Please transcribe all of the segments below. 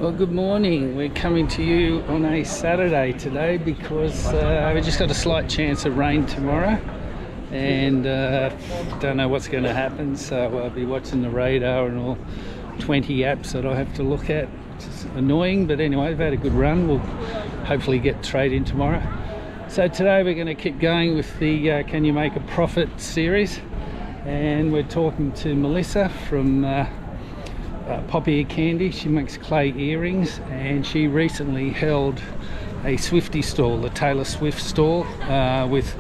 Well, good morning. We're coming to you on a Saturday today because we just got a slight chance of rain tomorrow, and don't know what's going to happen, so I'll be watching the radar and all 20 apps that I have to look at, which is annoying, but anyway, we've had a good run. We'll hopefully get trade in tomorrow. So today we're going to keep going with the Can You Make a Profit series, and we're talking to Melissa from Poppy Candy. She makes clay earrings, and she recently held a Swiftie stall, a Taylor Swift stall, with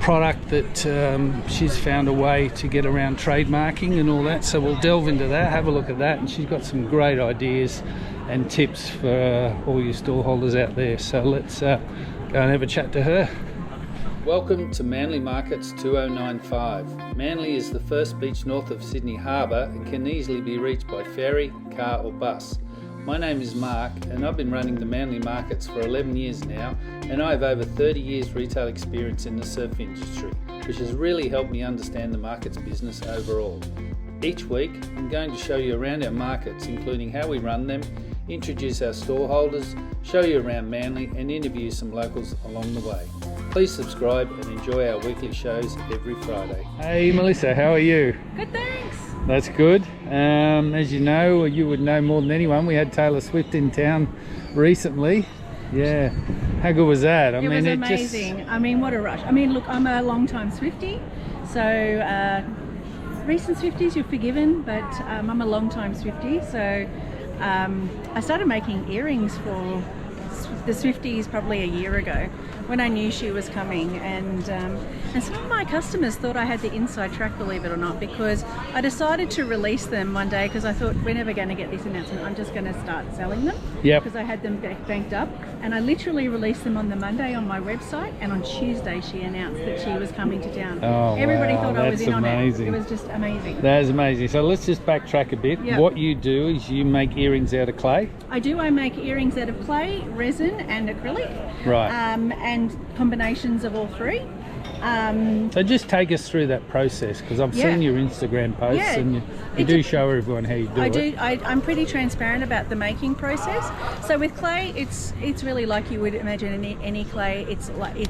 product that she's found a way to get around trademarking and all that. So we'll delve into that, have a look at that, and she's got some great ideas and tips for all you stall holders out there. So let's go and have a chat to her. Welcome to Manly Markets 2095. Manly is the first beach north of Sydney Harbour and can easily be reached by ferry, car or bus. My name is Mark and I've been running the Manly Markets for 11 years now, and I have over 30 years retail experience in the surf industry, which has really helped me understand the markets business overall. Each week I'm going to show you around our markets, including how we run them, introduce our stall holders, show you around Manly and interview some locals along the way. Please subscribe and enjoy our weekly shows every Friday. Hey Melissa, how are you? Good, thanks. That's good. As you know, or you would know more than anyone, we had Taylor Swift in town recently. Yeah. How good was that? It was amazing. I mean, what a rush. I mean, look, I'm a long-time Swiftie, so recent Swifties, you're forgiven, but I'm a long-time Swiftie, so I started making earrings for the Swifties probably a year ago when I knew she was coming, and some of my customers thought I had the inside track, believe it or not, because I decided to release them one day because I thought, we're never going to get this announcement, I'm just going to start selling them. Yep. Because I had them banked up, and I literally released them on the Monday on my website, and on Tuesday she announced that she was coming to town. Oh, everybody wow, thought I was in amazing. on it. It was just amazing. That is amazing. So let's just backtrack a bit. Yep. What you do is you make earrings out of clay? I make earrings out of clay, resin and acrylic. Right. And combinations of all three. So just take us through that process, because I've seen your Instagram posts, and you do show everyone how you do it. I'm pretty transparent about the making process. So with clay, it's really like you would imagine any clay. It's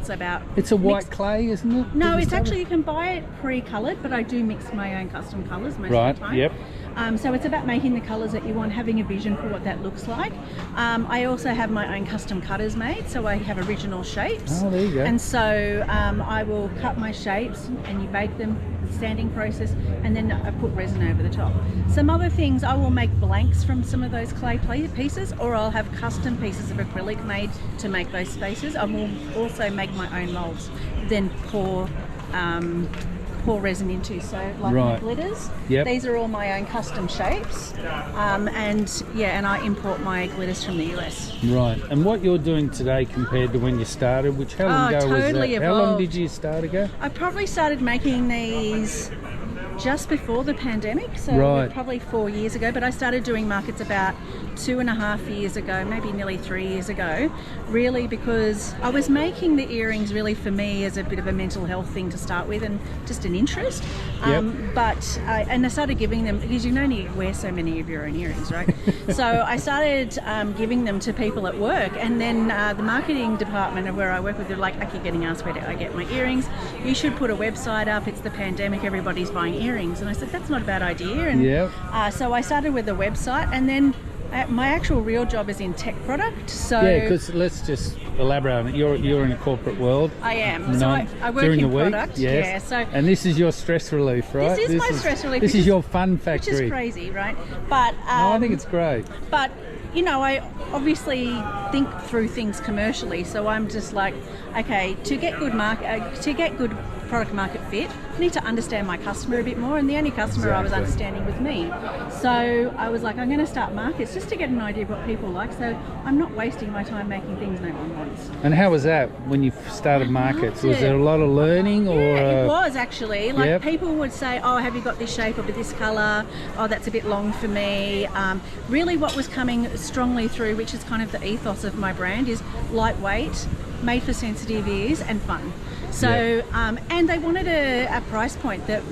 about... It's a white clay, isn't it? No, it's actually, you can buy it pre-coloured, but I do mix my own custom colours most of the time. Yep. So it's about making the colours that you want, having a vision for what that looks like. I also have my own custom cutters made, so I have original shapes. Oh, there you go. And so I will cut my shapes and you bake them, standing process, and then I put resin over the top. Some other things, I will make blanks from some of those clay pieces, or I'll have custom pieces of acrylic made to make those spaces. I will also make my own moulds, then pour resin into, so like my glitters. Yep. These are all my own custom shapes, and I import my glitters from the US. Right. And what you're doing today compared to when you started, which how long ago was that? Evolved. How long did you start ago? I probably started making these just before the pandemic, so probably 4 years ago, but I started doing markets about 2.5 years ago, maybe nearly 3 years ago, really because I was making the earrings really for me as a bit of a mental health thing to start with, and just an interest. But I started giving them, because you can only wear so many of your own earrings, right? So I started giving them to people at work, and then the marketing department of where I work with, they're like, I keep getting asked where do I get my earrings. You should put a website up. It's the pandemic, everybody's buying earrings. And I said, that's not a bad idea. And so I started with a website, and then my actual real job is in tech product. So because let's just elaborate on it. You're in a corporate world. I am. So I work during in the week, product. yes. Yeah. So and this is your stress relief, right? This is my stress relief. This is your fun factory. Which is crazy, right? But no, I think it's great. But you know, I obviously think through things commercially. So I'm just like, okay, to get good product market fit, I need to understand my customer a bit more, and the only customer I was understanding was me. So I was like, I'm going to start markets just to get an idea of what people like, so I'm not wasting my time making things no one wants. And how was that when you started markets? Was there a lot of learning? Or it was actually. Like people would say, oh, have you got this shape or this colour? Oh, that's a bit long for me. Really what was coming strongly through, which is kind of the ethos of my brand, is lightweight, made for sensitive ears and fun. So and they wanted a price point that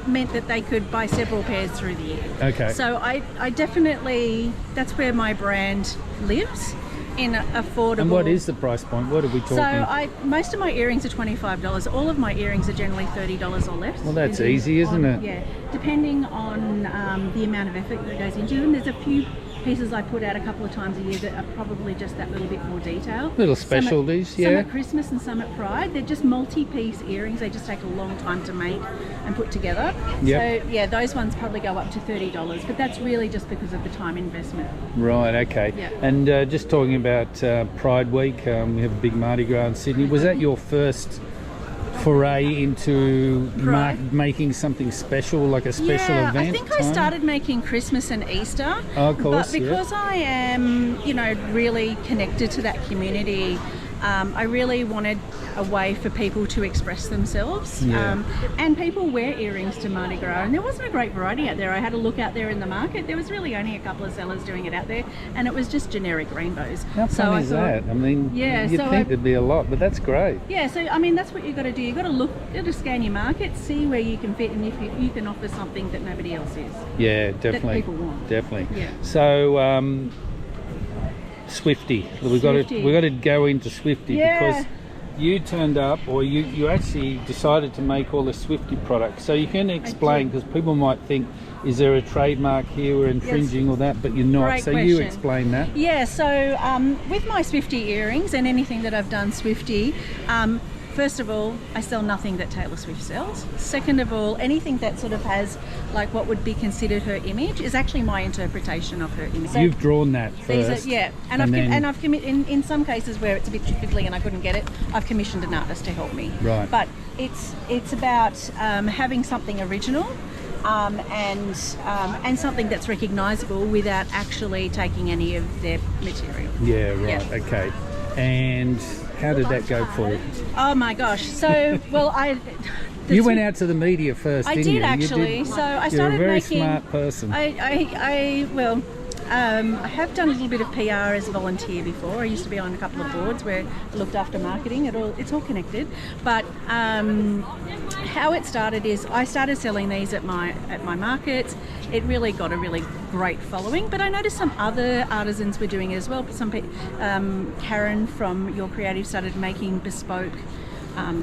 meant that they could buy several pairs through the year. Okay. So I definitely, that's where my brand lives, in affordable. And what is the price point? What are we talking? So most of my earrings are $25. All of my earrings are generally $30 or less. Well, that's easy, isn't it? Yeah, depending on the amount of effort that goes into them. There's a few pieces I put out a couple of times a year that are probably just that little bit more detail. Little specialties, some at Christmas and some at Pride. They're just multi-piece earrings. They just take a long time to make and put together. Yep. So yeah, those ones probably go up to $30, but that's really just because of the time investment. Right, okay. Yeah. And just talking about Pride Week, we have a big Mardi Gras in Sydney. Was that your first foray into making something special, like a special event? I think I started making Christmas and Easter. Oh, of course, but because I am, really connected to that community, I really wanted a way for people to express themselves. Yeah. And people wear earrings to Mardi Gras, and there wasn't a great variety out there. I had a look out there in the market. There was really only a couple of sellers doing it out there, and it was just generic rainbows. How fun is that? I mean, you'd think there'd be a lot, but that's great. Yeah, so I mean, that's what you've got to do. You've got to look, you've got to scan your market, see where you can fit, and if you can offer something that nobody else is. Yeah, definitely. That people want. Definitely. Yeah. So, Swiftie. We've got to go into Swiftie because you turned up, or you actually decided to make all the Swiftie products. So you can explain, because people might think, is there a trademark here we're infringing or that, but you're not. Great so question. You explain that. Yeah, so with my Swiftie earrings and anything that I've done Swiftie, first of all, I sell nothing that Taylor Swift sells. Second of all, anything that sort of has like what would be considered her image is actually my interpretation of her image. So you've drawn that first. And I've in some cases where it's a bit fiddly and I couldn't get it, I've commissioned an artist to help me. Right. But it's about having something original. And something that's recognisable without actually taking any of their material. Yeah, right. Yeah. Okay. And how did that go for you? Oh my gosh! So you went out to the media first. I didn't did you? actually. So I started You're a very making. Smart person. I have done a little bit of PR as a volunteer before. I used to be on a couple of boards where I looked after marketing. It's all connected. But how it started is I started selling these at my markets. It really got a really great following. But I noticed some other artisans were doing it as well. Karen from Your Creative started making bespoke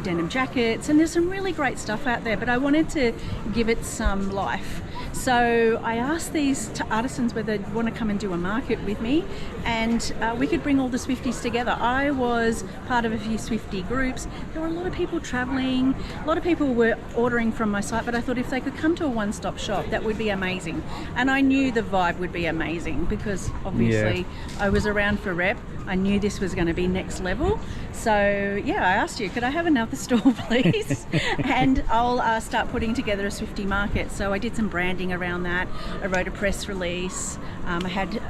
denim jackets, and there's some really great stuff out there, but I wanted to give it some life. So I asked these artisans whether they'd want to come and do a market with me, and we could bring all the Swifties together. I was part of a few Swiftie groups. There were a lot of people travelling, a lot of people were ordering from my site, but I thought if they could come to a one-stop shop, that would be amazing. And I knew the vibe would be amazing because obviously I was around for rep. I knew this was going to be next level. So I asked you, could I have another store please? And I'll start putting together a Swiftie market. So I did some branding around that. I wrote a press release. I had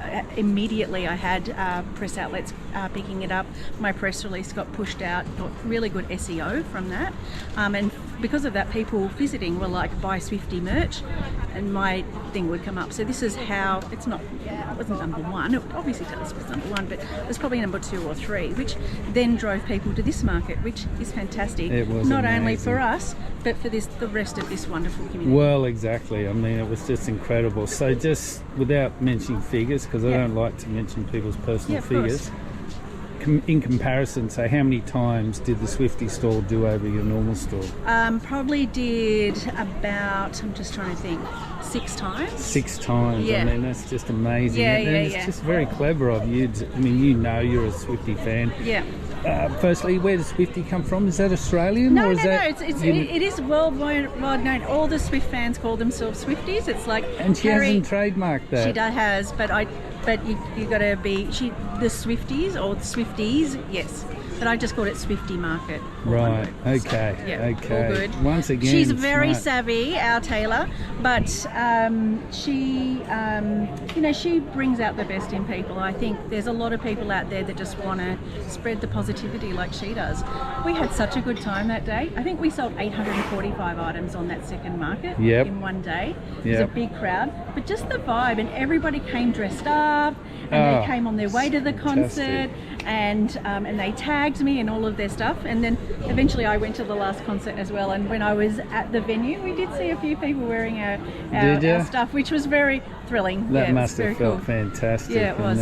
press outlets picking it up. My press release got pushed out, got really good SEO from that. And because of that, people visiting were like, buy Swiftie merch, and my thing would come up. So this is how, it wasn't number one. It obviously Taylor Swift's number one, but it was probably number 2 or 3, which then drove people to this market, which is fantastic. It was not amazing. Only for us, but for the rest of this wonderful community. Well, exactly. I mean, it was just incredible. So just without mentioning figures, because I don't like to mention people's personal figures, in comparison, so how many times did the Swiftie store do over your normal store? Probably did about, I'm just trying to think, 6 times. 6 times. Yeah. I mean, that's just amazing. Yeah, it's just very clever of you. I mean, you're a Swiftie fan. Yeah. Firstly, where does Swiftie come from? Is that Australian? No, or is it is worldwide known. All the Swift fans call themselves Swifties. It's like, and she hasn't trademarked that. She has, but you got to be the Swifties or the Swifties, yes. But I just called it Swiftie Market. Right. Okay. So, yeah, okay. All good. Once again, she's very smart. savvy, our Taylor, but she you know, she brings out the best in people. I think there's a lot of people out there that just want to spread the positivity like she does. We had such a good time that day. I think we sold 845 items on that second market in one day. It was a big crowd, but just the vibe, and everybody came dressed up, and they came on their way to the concert, and they tagged me and all of their stuff. And then eventually I went to the last concert as well, and when I was at the venue we did see a few people wearing our stuff, which was very thrilling. That must have felt fantastic. Yeah, it was.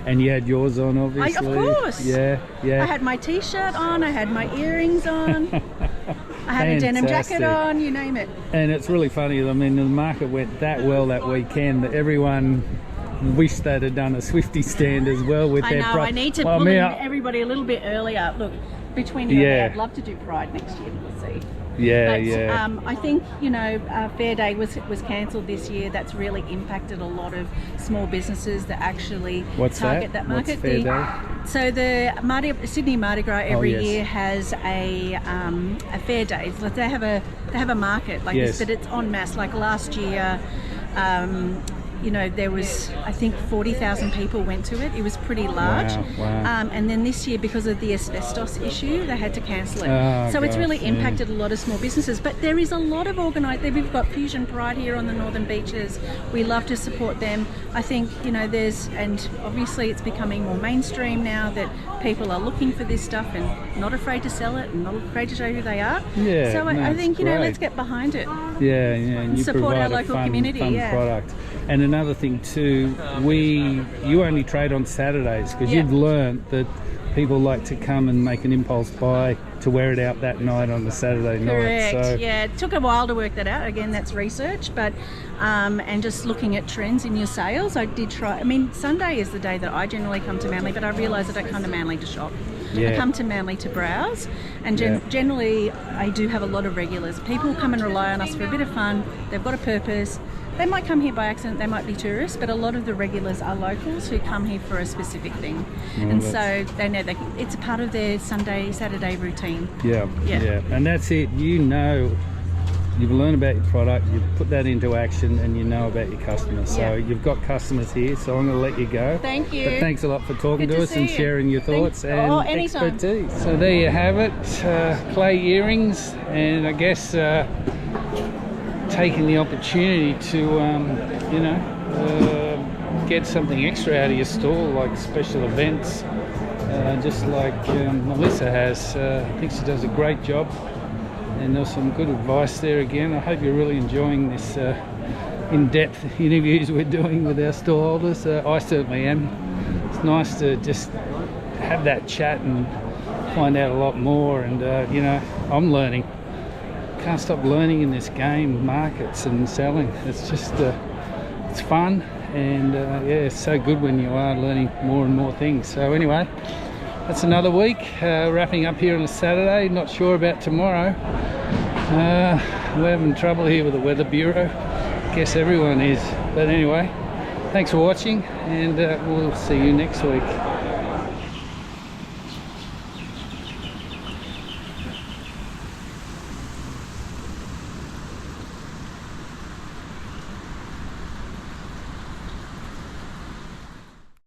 And you had yours on, obviously. Of course. Yeah. I had my t-shirt on, I had my earrings on, I had a denim jacket on, you name it. And it's really funny, I mean, the market went that well that weekend that everyone wished they'd have done a Swiftie stand as well with their I need to pull in everybody a little bit earlier. Look, between you and me, I'd love to do Pride next year, we'll see. I think, you know, Fair Day was cancelled this year. That's really impacted a lot of small businesses that actually target that market. What's Fair Day? So the Sydney Mardi Gras every year has a Fair Day. So they have a market like this, but it's en masse. Like last year, you know, there was, I think 40,000 people went to it. It was pretty large. Wow. And then this year, because of the asbestos issue, they had to cancel it. So it's really impacted a lot of small businesses. But there is a lot of organised. We've got Fusion Pride here on the Northern Beaches. We love to support them. I think, you know, and obviously it's becoming more mainstream now that people are looking for this stuff and not afraid to sell it and not afraid to show who they are. I think, you know, let's get behind it. And you support our local community. Fun product. And another thing too, you only trade on Saturdays because you've learnt that people like to come and make an impulse buy to wear it out that night on the Saturday night. Correct. So it took a while to work that out. Again, that's research, but and just looking at trends in your sales, I did try. I mean, Sunday is the day that I generally come to Manly, but I realise I don't come to Manly to shop. I come to Manly to browse, and generally I do have a lot of regulars. People come and rely on us for a bit of fun. They've got a purpose. They might come here by accident, they might be tourists, but a lot of the regulars are locals who come here for a specific thing. And so they know it's a part of their Saturday routine. Yeah. And that's it. You know, you've learned about your product, you've put that into action, and you know about your customers. So you've got customers here, so I'm going to let you go. Thank you. But thanks a lot for talking to us and sharing your thoughts and expertise. So there you have it, clay earrings, and I guess taking the opportunity to get something extra out of your store, like special events, just like Melissa has. I think she does a great job, and there's some good advice there again. I hope you're really enjoying this in-depth interviews we're doing with our store holders. I certainly am. It's nice to just have that chat and find out a lot more, and you know, I'm learning. Can't stop learning in this game, markets and selling. It's just it's fun, and it's so good when you are learning more and more things. So anyway, that's another week, wrapping up here on a Saturday. Not sure about tomorrow. We're having trouble here with the Weather Bureau. Guess everyone is, but anyway, thanks for watching, and we'll see you next week.